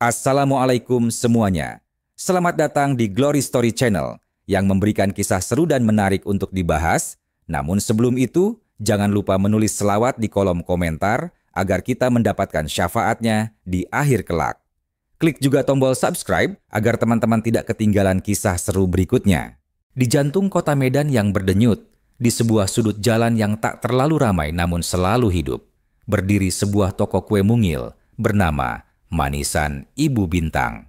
Assalamualaikum semuanya. Selamat datang di Glory Story Channel yang memberikan kisah seru dan menarik untuk dibahas. Namun sebelum itu, jangan lupa menulis selawat di kolom komentar agar kita mendapatkan syafaatnya di akhir kelak. Klik juga tombol subscribe agar teman-teman tidak ketinggalan kisah seru berikutnya. Di jantung kota Medan yang berdenyut, di sebuah sudut jalan yang tak terlalu ramai namun selalu hidup, berdiri sebuah toko kue mungil bernama Manisan Ibu Bintang.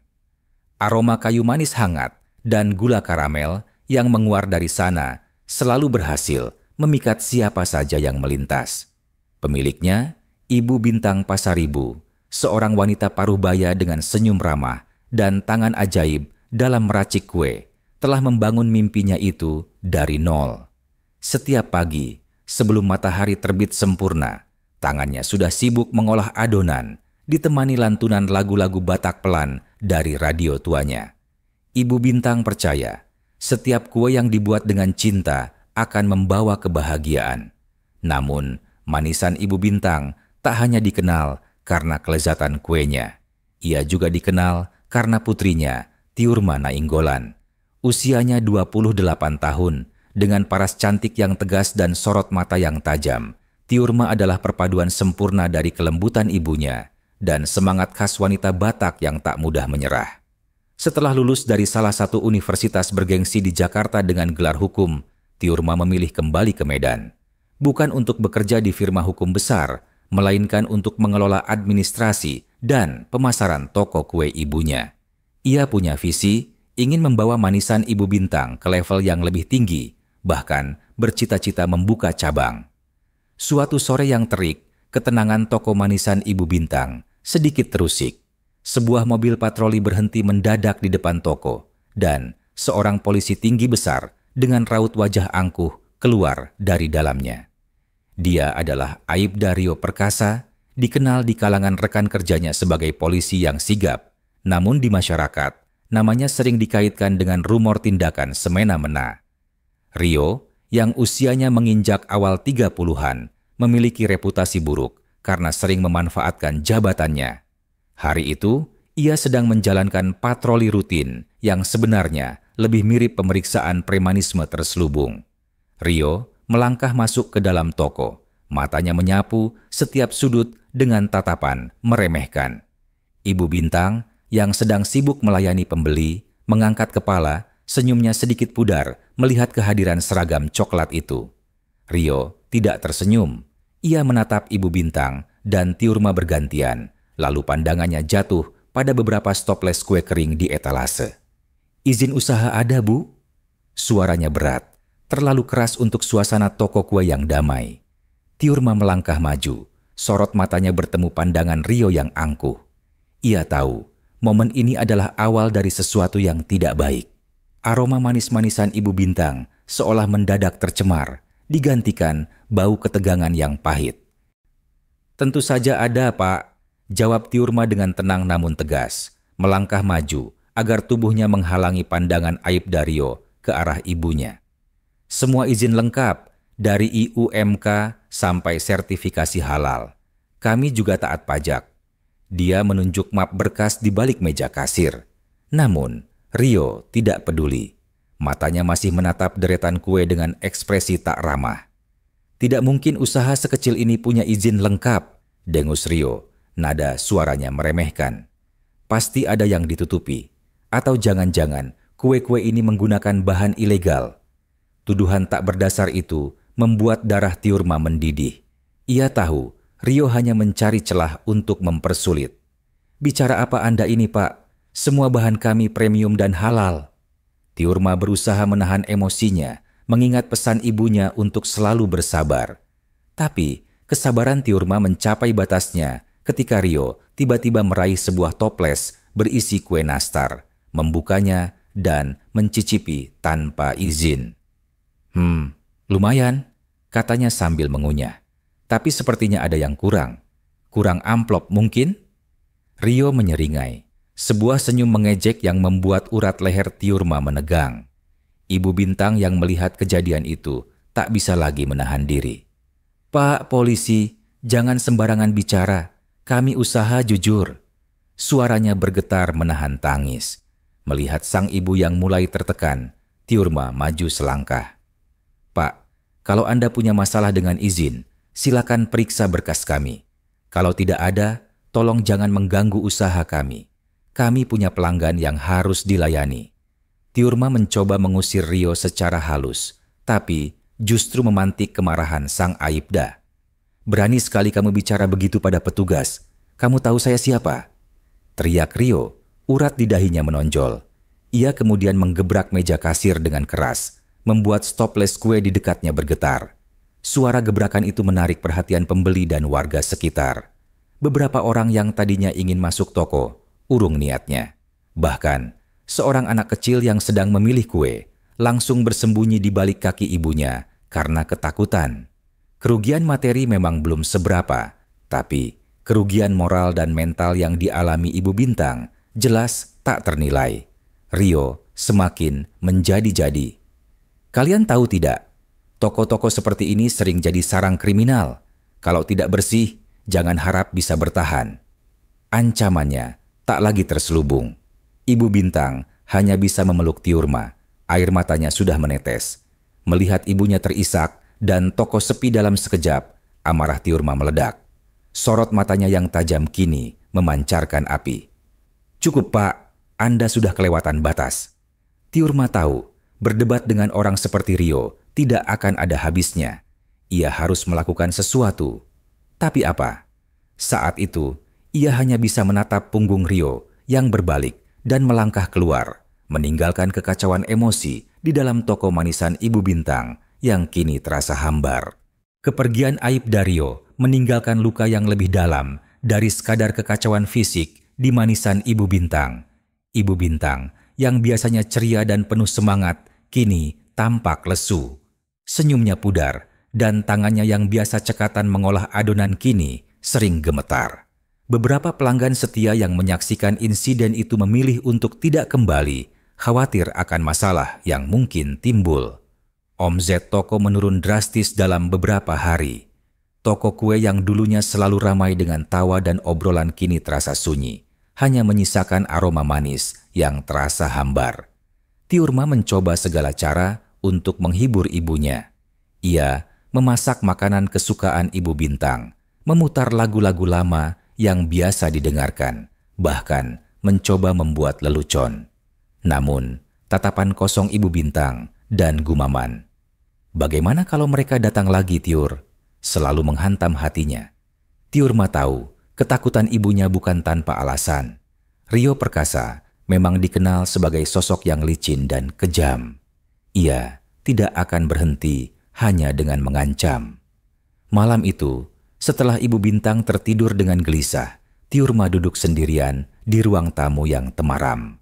Aroma kayu manis hangat dan gula karamel yang menguar dari sana selalu berhasil memikat siapa saja yang melintas. Pemiliknya, Ibu Bintang Pasaribu, seorang wanita paruh-baya dengan senyum ramah dan tangan ajaib dalam meracik kue, telah membangun mimpinya itu dari nol. Setiap pagi, sebelum matahari terbit sempurna, tangannya sudah sibuk mengolah adonan, ditemani lantunan lagu-lagu Batak pelan dari radio tuanya. Ibu Bintang percaya, setiap kue yang dibuat dengan cinta akan membawa kebahagiaan. Namun, manisan Ibu Bintang tak hanya dikenal karena kelezatan kuenya. Ia juga dikenal karena putrinya, Tiurma Nainggolan. Usianya 28 tahun, dengan paras cantik yang tegas dan sorot mata yang tajam. Tiurma adalah perpaduan sempurna dari kelembutan ibunya dan semangat khas wanita Batak yang tak mudah menyerah. Setelah lulus dari salah satu universitas bergengsi di Jakarta dengan gelar hukum, Tiurma memilih kembali ke Medan. Bukan untuk bekerja di firma hukum besar, melainkan untuk mengelola administrasi dan pemasaran toko kue ibunya. Ia punya visi, ingin membawa Manisan Ibu Bintang ke level yang lebih tinggi, bahkan bercita-cita membuka cabang. Suatu sore yang terik, ketenangan toko Manisan Ibu Bintang sedikit terusik. Sebuah mobil patroli berhenti mendadak di depan toko, dan seorang polisi tinggi besar dengan raut wajah angkuh keluar dari dalamnya. Dia adalah Aibdario Perkasa, dikenal di kalangan rekan kerjanya sebagai polisi yang sigap. Namun di masyarakat, namanya sering dikaitkan dengan rumor tindakan semena-mena. Rio, yang usianya menginjak awal 30-an, memiliki reputasi buruk karena sering memanfaatkan jabatannya. Hari itu, ia sedang menjalankan patroli rutin yang sebenarnya lebih mirip pemeriksaan premanisme terselubung. Rio melangkah masuk ke dalam toko, matanya menyapu setiap sudut dengan tatapan meremehkan. Ibu Bintang yang sedang sibuk melayani pembeli, mengangkat kepala, senyumnya sedikit pudar melihat kehadiran seragam coklat itu. Rio tidak tersenyum. Ia menatap Ibu Bintang dan Tiurma bergantian, lalu pandangannya jatuh pada beberapa stoples kue kering di etalase. "Izin usaha ada, Bu?" Suaranya berat, terlalu keras untuk suasana toko kue yang damai. Tiurma melangkah maju, sorot matanya bertemu pandangan Rio yang angkuh. Ia tahu, momen ini adalah awal dari sesuatu yang tidak baik. Aroma manis-manisan Ibu Bintang seolah mendadak tercemar, digantikan bau ketegangan yang pahit. "Tentu saja ada, Pak," jawab Tiurma dengan tenang namun tegas, melangkah maju agar tubuhnya menghalangi pandangan Aibdario ke arah ibunya. "Semua izin lengkap, dari IUMK sampai sertifikasi halal. Kami juga taat pajak." Dia menunjuk map berkas di balik meja kasir. Namun, Rio tidak peduli. Matanya masih menatap deretan kue dengan ekspresi tak ramah. "Tidak mungkin usaha sekecil ini punya izin lengkap," dengus Rio, nada suaranya meremehkan. "Pasti ada yang ditutupi. Atau jangan-jangan kue-kue ini menggunakan bahan ilegal." Tuduhan tak berdasar itu membuat darah Tiurma mendidih. Ia tahu Rio hanya mencari celah untuk mempersulit. "Bicara apa Anda ini, Pak? Semua bahan kami premium dan halal." Tiurma berusaha menahan emosinya, mengingat pesan ibunya untuk selalu bersabar. Tapi, kesabaran Tiurma mencapai batasnya ketika Rio tiba-tiba meraih sebuah toples berisi kue nastar, membukanya dan mencicipi tanpa izin. Lumayan," katanya sambil mengunyah. "Tapi sepertinya ada yang kurang. Kurang amplop mungkin?" Rio menyeringai. Sebuah senyum mengejek yang membuat urat leher Tiurma menegang. Ibu Bintang yang melihat kejadian itu tak bisa lagi menahan diri. "Pak polisi, jangan sembarangan bicara. Kami usaha jujur." Suaranya bergetar menahan tangis. Melihat sang ibu yang mulai tertekan, Tiurma maju selangkah. "Pak, kalau Anda punya masalah dengan izin, silakan periksa berkas kami. Kalau tidak ada, tolong jangan mengganggu usaha kami. Kami punya pelanggan yang harus dilayani." Tiurma mencoba mengusir Rio secara halus, tapi justru memantik kemarahan sang Aibda. "Berani sekali kamu bicara begitu pada petugas. Kamu tahu saya siapa?" teriak Rio, urat di dahinya menonjol. Ia kemudian menggebrak meja kasir dengan keras, membuat stoples kue di dekatnya bergetar. Suara gebrakan itu menarik perhatian pembeli dan warga sekitar. Beberapa orang yang tadinya ingin masuk toko, urung niatnya. Bahkan, seorang anak kecil yang sedang memilih kue langsung bersembunyi di balik kaki ibunya karena ketakutan. Kerugian materi memang belum seberapa, tapi kerugian moral dan mental yang dialami Ibu Bintang jelas tak ternilai. Rio semakin menjadi-jadi. Kalian tahu tidak, toko-toko seperti ini sering jadi sarang kriminal. Kalau tidak bersih, jangan harap bisa bertahan. Ancamannya tak lagi terselubung. Ibu Bintang hanya bisa memeluk Tiurma. Air matanya sudah menetes. Melihat ibunya terisak dan toko sepi dalam sekejap, amarah Tiurma meledak. Sorot matanya yang tajam kini memancarkan api. "Cukup, Pak, Anda sudah kelewatan batas." Tiurma tahu, berdebat dengan orang seperti Rio tidak akan ada habisnya. Ia harus melakukan sesuatu. Tapi apa? Saat itu, ia hanya bisa menatap punggung Rio yang berbalik dan melangkah keluar, meninggalkan kekacauan emosi di dalam toko manisan Ibu Bintang yang kini terasa hambar. Kepergian Aibda Rio meninggalkan luka yang lebih dalam dari sekadar kekacauan fisik di manisan Ibu Bintang. Ibu Bintang yang biasanya ceria dan penuh semangat kini tampak lesu. Senyumnya pudar dan tangannya yang biasa cekatan mengolah adonan kini sering gemetar. Beberapa pelanggan setia yang menyaksikan insiden itu memilih untuk tidak kembali, khawatir akan masalah yang mungkin timbul. Omzet toko menurun drastis dalam beberapa hari. Toko kue yang dulunya selalu ramai dengan tawa dan obrolan kini terasa sunyi, hanya menyisakan aroma manis yang terasa hambar. Tiurma mencoba segala cara untuk menghibur ibunya. Ia memasak makanan kesukaan Ibu Bintang, memutar lagu-lagu lama yang biasa didengarkan, bahkan mencoba membuat lelucon. Namun, tatapan kosong Ibu Bintang dan gumaman. "Bagaimana kalau mereka datang lagi, Tiur?" selalu menghantam hatinya. Tiurma tahu, ketakutan ibunya bukan tanpa alasan. Rio Perkasa memang dikenal sebagai sosok yang licin dan kejam. Ia tidak akan berhenti hanya dengan mengancam. Malam itu, setelah Ibu Bintang tertidur dengan gelisah, Tiurma duduk sendirian di ruang tamu yang temaram.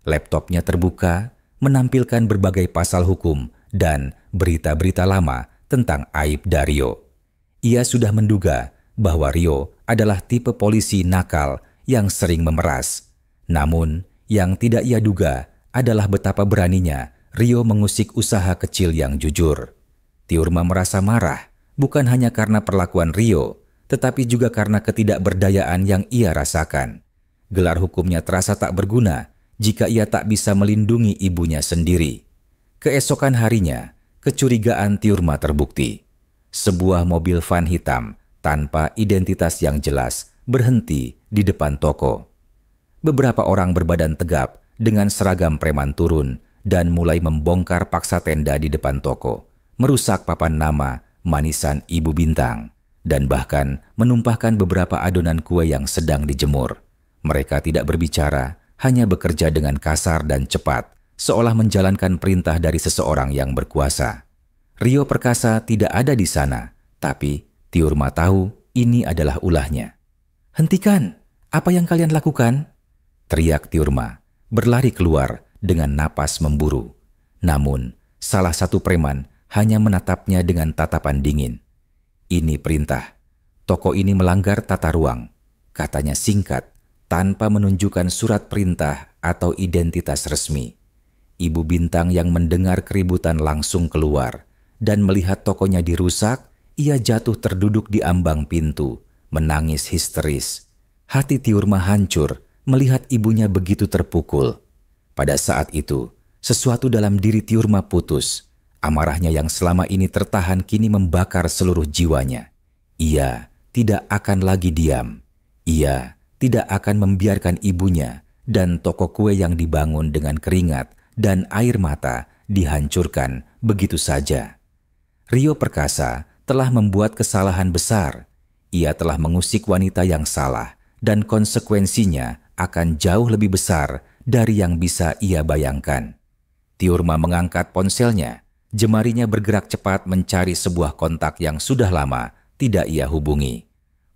Laptopnya terbuka, menampilkan berbagai pasal hukum dan berita-berita lama tentang Aibda Rio. Ia sudah menduga bahwa Rio adalah tipe polisi nakal yang sering memeras. Namun, yang tidak ia duga adalah betapa beraninya Rio mengusik usaha kecil yang jujur. Tiurma merasa marah, bukan hanya karena perlakuan Rio, tetapi juga karena ketidakberdayaan yang ia rasakan. Gelar hukumnya terasa tak berguna jika ia tak bisa melindungi ibunya sendiri. Keesokan harinya, kecurigaan Tiurma terbukti. Sebuah mobil van hitam tanpa identitas yang jelas berhenti di depan toko. Beberapa orang berbadan tegap dengan seragam preman turun dan mulai membongkar paksa tenda di depan toko, merusak papan nama manisan Ibu Bintang, dan bahkan menumpahkan beberapa adonan kue yang sedang dijemur. Mereka tidak berbicara, hanya bekerja dengan kasar dan cepat, seolah menjalankan perintah dari seseorang yang berkuasa. Rio Perkasa tidak ada di sana, tapi Tiurma tahu ini adalah ulahnya. "Hentikan! Apa yang kalian lakukan?" teriak Tiurma, berlari keluar dengan napas memburu. Namun, salah satu preman hanya menatapnya dengan tatapan dingin. "Ini perintah. Toko ini melanggar tata ruang," katanya singkat, tanpa menunjukkan surat perintah atau identitas resmi. Ibu Bintang yang mendengar keributan langsung keluar, dan melihat tokonya dirusak, ia jatuh terduduk di ambang pintu, menangis histeris. Hati Tiurma hancur melihat ibunya begitu terpukul. Pada saat itu, sesuatu dalam diri Tiurma putus. Amarahnya yang selama ini tertahan kini membakar seluruh jiwanya. Ia tidak akan lagi diam. Ia tidak akan membiarkan ibunya dan toko kue yang dibangun dengan keringat dan air mata dihancurkan begitu saja. Rio Perkasa telah membuat kesalahan besar. Ia telah mengusik wanita yang salah dan konsekuensinya akan jauh lebih besar dari yang bisa ia bayangkan. Tiurma mengangkat ponselnya. Jemarinya bergerak cepat mencari sebuah kontak yang sudah lama tidak ia hubungi.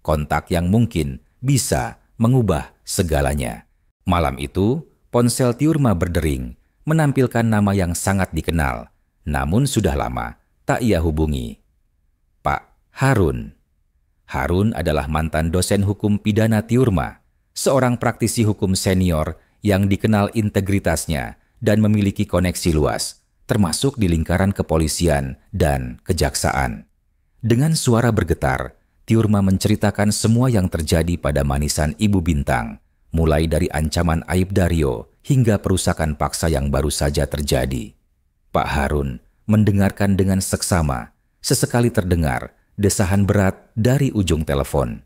Kontak yang mungkin bisa mengubah segalanya. Malam itu, ponsel Tiurma berdering, menampilkan nama yang sangat dikenal, namun sudah lama tak ia hubungi. Pak Harun. Harun adalah mantan dosen hukum pidana Tiurma, seorang praktisi hukum senior yang dikenal integritasnya dan memiliki koneksi luas, termasuk di lingkaran kepolisian dan kejaksaan. Dengan suara bergetar, Tiurma menceritakan semua yang terjadi pada manisan Ibu Bintang, mulai dari ancaman Aibdario hingga perusakan paksa yang baru saja terjadi. Pak Harun mendengarkan dengan seksama, sesekali terdengar desahan berat dari ujung telepon.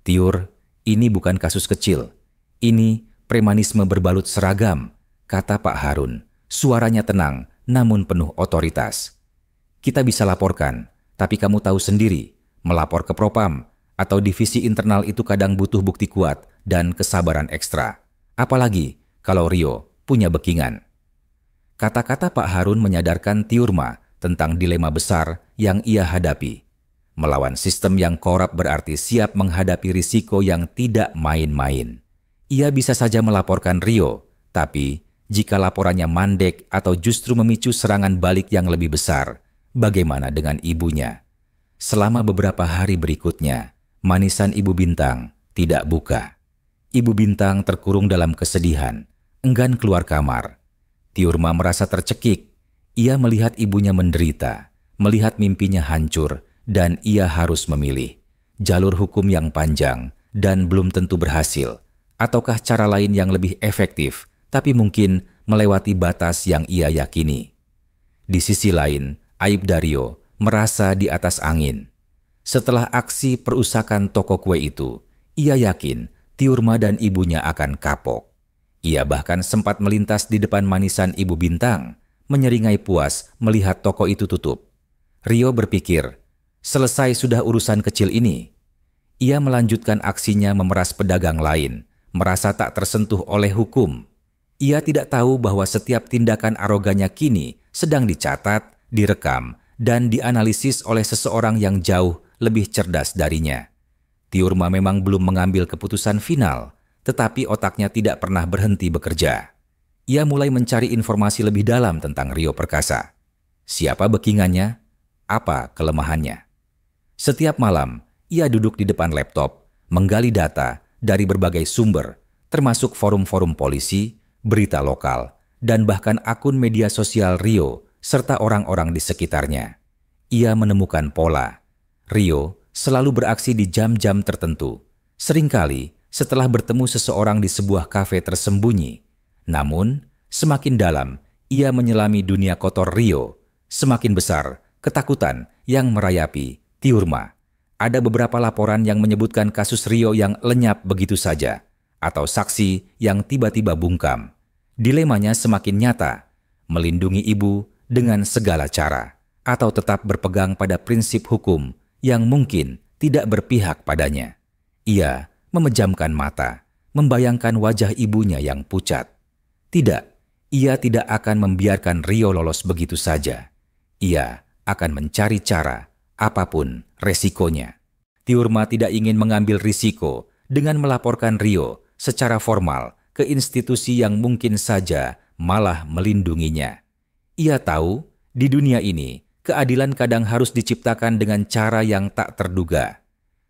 "Tiur, ini bukan kasus kecil. Ini premanisme berbalut seragam," kata Pak Harun. Suaranya tenang, namun penuh otoritas. "Kita bisa laporkan, tapi kamu tahu sendiri, melapor ke Propam atau divisi internal itu kadang butuh bukti kuat dan kesabaran ekstra. Apalagi kalau Rio punya backingan." Kata-kata Pak Harun menyadarkan Tiurma tentang dilema besar yang ia hadapi. Melawan sistem yang korup berarti siap menghadapi risiko yang tidak main-main. Ia bisa saja melaporkan Rio, tapi jika laporannya mandek atau justru memicu serangan balik yang lebih besar, bagaimana dengan ibunya? Selama beberapa hari berikutnya, manisan Ibu Bintang tidak buka. Ibu Bintang terkurung dalam kesedihan, enggan keluar kamar. Tiurma merasa tercekik. Ia melihat ibunya menderita, melihat mimpinya hancur, dan ia harus memilih jalur hukum yang panjang dan belum tentu berhasil, ataukah cara lain yang lebih efektif, tapi mungkin melewati batas yang ia yakini. Di sisi lain, Aibdario merasa di atas angin. Setelah aksi perusakan toko kue itu, ia yakin Tiurma dan ibunya akan kapok. Ia bahkan sempat melintas di depan manisan Ibu Bintang, menyeringai puas melihat toko itu tutup. Rio berpikir, selesai sudah urusan kecil ini. Ia melanjutkan aksinya memeras pedagang lain, merasa tak tersentuh oleh hukum. Ia tidak tahu bahwa setiap tindakan arogannya kini sedang dicatat, direkam, dan dianalisis oleh seseorang yang jauh lebih cerdas darinya. Tiurma memang belum mengambil keputusan final, tetapi otaknya tidak pernah berhenti bekerja. Ia mulai mencari informasi lebih dalam tentang Rio Perkasa. Siapa backingannya? Apa kelemahannya? Setiap malam, ia duduk di depan laptop, menggali data dari berbagai sumber, termasuk forum-forum polisi, berita lokal, dan bahkan akun media sosial Rio serta orang-orang di sekitarnya. Ia menemukan pola. Rio selalu beraksi di jam-jam tertentu, seringkali setelah bertemu seseorang di sebuah kafe tersembunyi. Namun, semakin dalam ia menyelami dunia kotor Rio, semakin besar ketakutan yang merayapi Tiurma. Ada beberapa laporan yang menyebutkan kasus Rio yang lenyap begitu saja, atau saksi yang tiba-tiba bungkam. Dilemanya semakin nyata, melindungi ibu dengan segala cara, atau tetap berpegang pada prinsip hukum yang mungkin tidak berpihak padanya. Ia memejamkan mata, membayangkan wajah ibunya yang pucat. Tidak, ia tidak akan membiarkan Rio lolos begitu saja. Ia akan mencari cara, apapun resikonya. Tiurma tidak ingin mengambil risiko dengan melaporkan Rio secara formal ke institusi yang mungkin saja malah melindunginya. Ia tahu, di dunia ini, keadilan kadang harus diciptakan dengan cara yang tak terduga.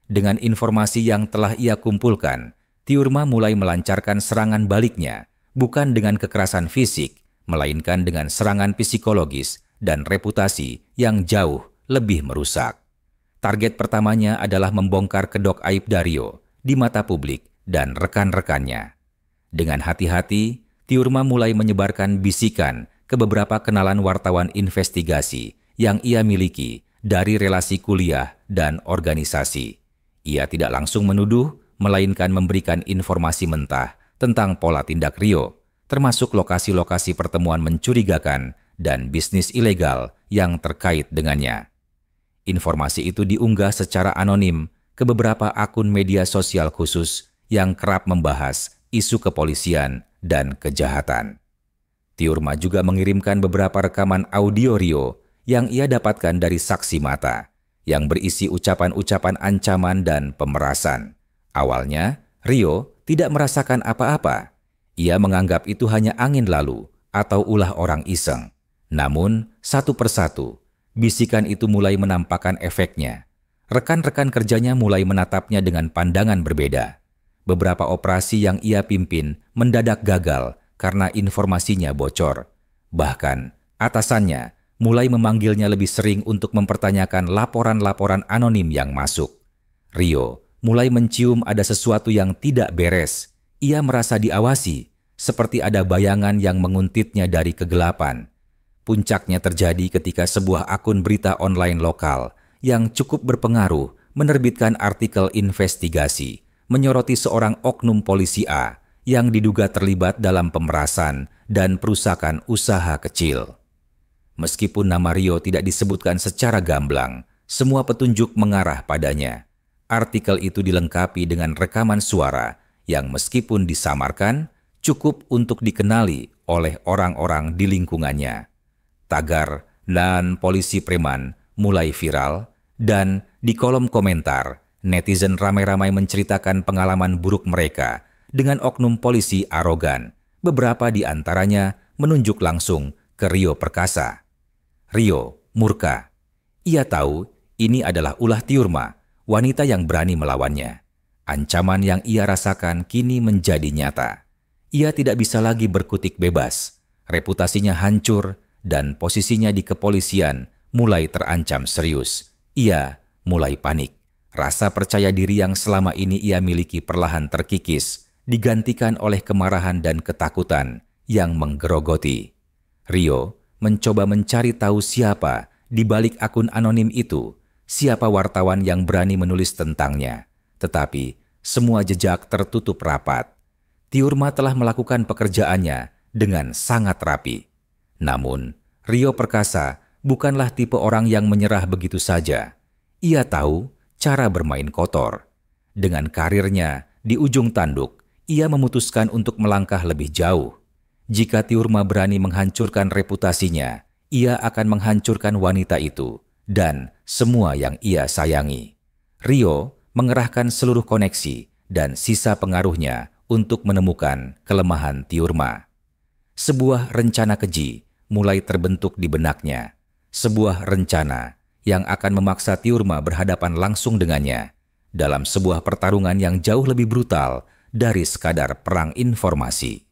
Dengan informasi yang telah ia kumpulkan, Tiurma mulai melancarkan serangan baliknya, bukan dengan kekerasan fisik, melainkan dengan serangan psikologis dan reputasi yang jauh lebih merusak. Target pertamanya adalah membongkar kedok Aibdario di mata publik dan rekan-rekannya. Dengan hati-hati, Tiurma mulai menyebarkan bisikan ke beberapa kenalan wartawan investigasi yang ia miliki dari relasi kuliah dan organisasi. Ia tidak langsung menuduh, melainkan memberikan informasi mentah tentang pola tindak Rio, termasuk lokasi-lokasi pertemuan mencurigakan dan bisnis ilegal yang terkait dengannya. Informasi itu diunggah secara anonim ke beberapa akun media sosial khusus yang kerap membahas isu kepolisian dan kejahatan. Tiurma juga mengirimkan beberapa rekaman audio Rio yang ia dapatkan dari saksi mata, yang berisi ucapan-ucapan ancaman dan pemerasan. Awalnya, Rio tidak merasakan apa-apa. Ia menganggap itu hanya angin lalu atau ulah orang iseng. Namun, satu persatu, bisikan itu mulai menampakkan efeknya. Rekan-rekan kerjanya mulai menatapnya dengan pandangan berbeda. Beberapa operasi yang ia pimpin mendadak gagal karena informasinya bocor. Bahkan, atasannya mulai memanggilnya lebih sering untuk mempertanyakan laporan-laporan anonim yang masuk. Rio mulai mencium ada sesuatu yang tidak beres. Ia merasa diawasi, seperti ada bayangan yang menguntitnya dari kegelapan. Puncaknya terjadi ketika sebuah akun berita online lokal yang cukup berpengaruh menerbitkan artikel investigasi menyoroti seorang oknum polisi A yang diduga terlibat dalam pemerasan dan perusakan usaha kecil. Meskipun nama Rio tidak disebutkan secara gamblang, semua petunjuk mengarah padanya. Artikel itu dilengkapi dengan rekaman suara yang meskipun disamarkan, cukup untuk dikenali oleh orang-orang di lingkungannya. Tagar dan polisi preman mulai viral, dan di kolom komentar, netizen ramai-ramai menceritakan pengalaman buruk mereka dengan oknum polisi arogan. Beberapa di antaranya menunjuk langsung ke Rio Perkasa. Rio murka. Ia tahu ini adalah ulah Tiurma, wanita yang berani melawannya. Ancaman yang ia rasakan kini menjadi nyata. Ia tidak bisa lagi berkutik bebas. Reputasinya hancur dan posisinya di kepolisian mulai terancam serius. Ia mulai panik. Rasa percaya diri yang selama ini ia miliki perlahan terkikis, digantikan oleh kemarahan dan ketakutan yang menggerogoti. Rio mencoba mencari tahu siapa di balik akun anonim itu, siapa wartawan yang berani menulis tentangnya. Tetapi semua jejak tertutup rapat. Tiurma telah melakukan pekerjaannya dengan sangat rapi. Namun, Rio Perkasa bukanlah tipe orang yang menyerah begitu saja. Ia tahu cara bermain kotor. Dengan karirnya di ujung tanduk, ia memutuskan untuk melangkah lebih jauh. Jika Tiurma berani menghancurkan reputasinya, ia akan menghancurkan wanita itu dan semua yang ia sayangi. Rio mengerahkan seluruh koneksi dan sisa pengaruhnya untuk menemukan kelemahan Tiurma. Sebuah rencana keji mulai terbentuk di benaknya. Sebuah rencana yang akan memaksa Tiurma berhadapan langsung dengannya dalam sebuah pertarungan yang jauh lebih brutal dari sekadar perang informasi.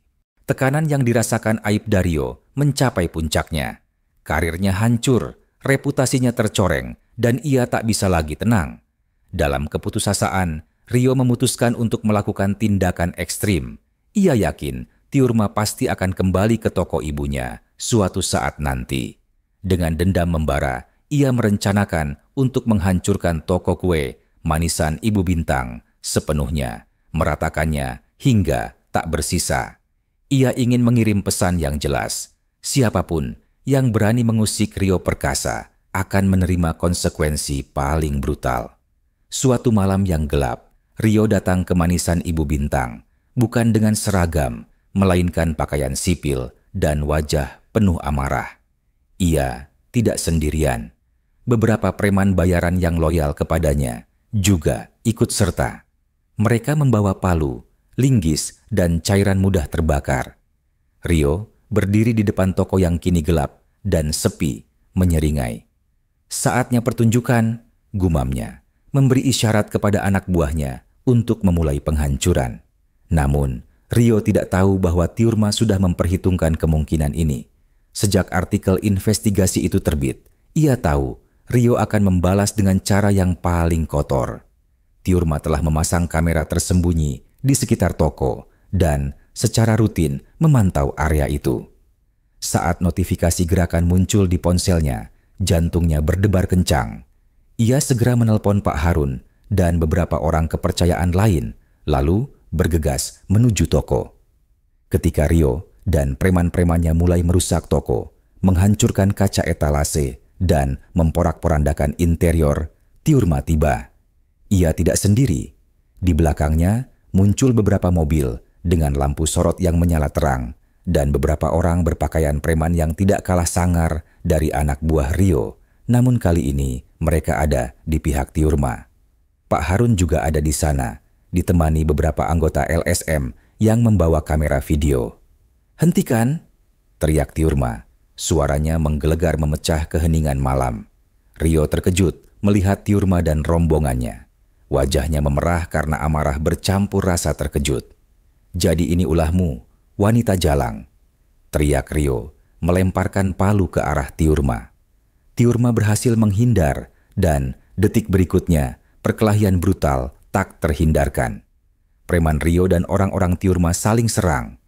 Tekanan yang dirasakan Aibda Rio mencapai puncaknya. Karirnya hancur, reputasinya tercoreng, dan ia tak bisa lagi tenang. Dalam keputusasaan, Rio memutuskan untuk melakukan tindakan ekstrim. Ia yakin Tiurma pasti akan kembali ke toko ibunya suatu saat nanti. Dengan dendam membara, ia merencanakan untuk menghancurkan toko kue manisan Ibu Bintang sepenuhnya, meratakannya hingga tak bersisa. Ia ingin mengirim pesan yang jelas. Siapapun yang berani mengusik Rio Perkasa akan menerima konsekuensi paling brutal. Suatu malam yang gelap, Rio datang ke manisan Ibu Bintang, bukan dengan seragam, melainkan pakaian sipil dan wajah penuh amarah. Ia tidak sendirian. Beberapa preman bayaran yang loyal kepadanya juga ikut serta. Mereka membawa palu, linggis, dan cairan mudah terbakar. Rio berdiri di depan toko yang kini gelap dan sepi, menyeringai. Saatnya pertunjukan, gumamnya, memberi isyarat kepada anak buahnya untuk memulai penghancuran. Namun, Rio tidak tahu bahwa Tiurma sudah memperhitungkan kemungkinan ini. Sejak artikel investigasi itu terbit, ia tahu Rio akan membalas dengan cara yang paling kotor. Tiurma telah memasang kamera tersembunyi di sekitar toko dan secara rutin memantau area itu. Saat notifikasi gerakan muncul di ponselnya, jantungnya berdebar kencang. Ia segera menelpon Pak Harun dan beberapa orang kepercayaan lain, lalu bergegas menuju toko. Ketika Rio dan preman-premannya mulai merusak toko, menghancurkan kaca etalase, dan memporak-porandakan interior, Tiurma tiba. Ia tidak sendiri. Di belakangnya muncul beberapa mobil dengan lampu sorot yang menyala terang, dan beberapa orang berpakaian preman yang tidak kalah sangar dari anak buah Rio. Namun kali ini mereka ada di pihak Tiurma. Pak Harun juga ada di sana, ditemani beberapa anggota LSM yang membawa kamera video. "Hentikan!" teriak Tiurma. Suaranya menggelegar memecah keheningan malam. Rio terkejut melihat Tiurma dan rombongannya. Wajahnya memerah karena amarah bercampur rasa terkejut. "Jadi ini ulahmu, wanita jalang!" teriak Rio, melemparkan palu ke arah Tiurma. Tiurma berhasil menghindar dan detik berikutnya perkelahian brutal tak terhindarkan. Preman Rio dan orang-orang Tiurma saling serang.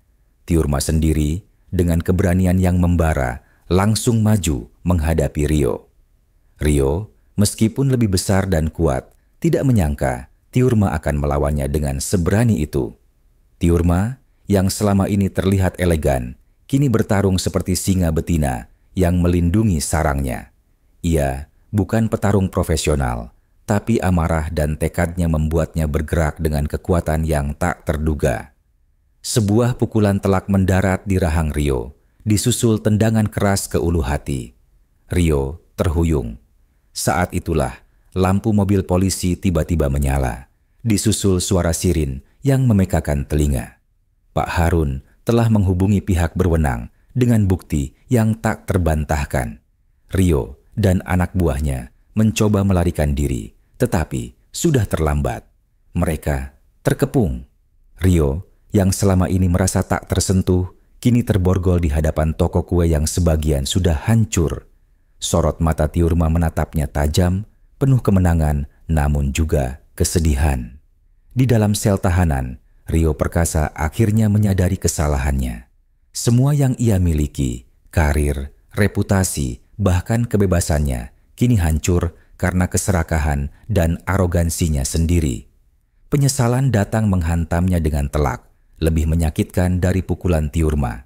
Tiurma sendiri dengan keberanian yang membara langsung maju menghadapi Rio. Rio, meskipun lebih besar dan kuat, tidak menyangka Tiurma akan melawannya dengan seberani itu. Tiurma, yang selama ini terlihat elegan, kini bertarung seperti singa betina yang melindungi sarangnya. Ia bukan petarung profesional, tapi amarah dan tekadnya membuatnya bergerak dengan kekuatan yang tak terduga. Sebuah pukulan telak mendarat di rahang Rio, disusul tendangan keras ke ulu hati. Rio terhuyung. Saat itulah lampu mobil polisi tiba-tiba menyala, disusul suara sirin yang memekakan telinga. Pak Harun telah menghubungi pihak berwenang dengan bukti yang tak terbantahkan. Rio dan anak buahnya mencoba melarikan diri, tetapi sudah terlambat. Mereka terkepung. Rio yang selama ini merasa tak tersentuh, kini terborgol di hadapan toko kue yang sebagian sudah hancur. Sorot mata Tiurma menatapnya tajam, penuh kemenangan, namun juga kesedihan. Di dalam sel tahanan, Rio Perkasa akhirnya menyadari kesalahannya. Semua yang ia miliki, karir, reputasi, bahkan kebebasannya, kini hancur karena keserakahan dan arogansinya sendiri. Penyesalan datang menghantamnya dengan telak, lebih menyakitkan dari pukulan Tiurma.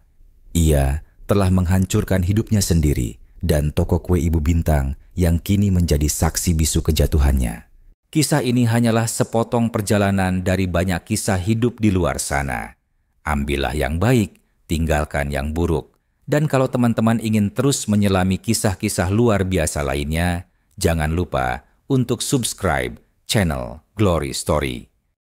Ia telah menghancurkan hidupnya sendiri dan toko kue Ibu Bintang yang kini menjadi saksi bisu kejatuhannya. Kisah ini hanyalah sepotong perjalanan dari banyak kisah hidup di luar sana. Ambillah yang baik, tinggalkan yang buruk. Dan kalau teman-teman ingin terus menyelami kisah-kisah luar biasa lainnya, jangan lupa untuk subscribe channel Glory Story.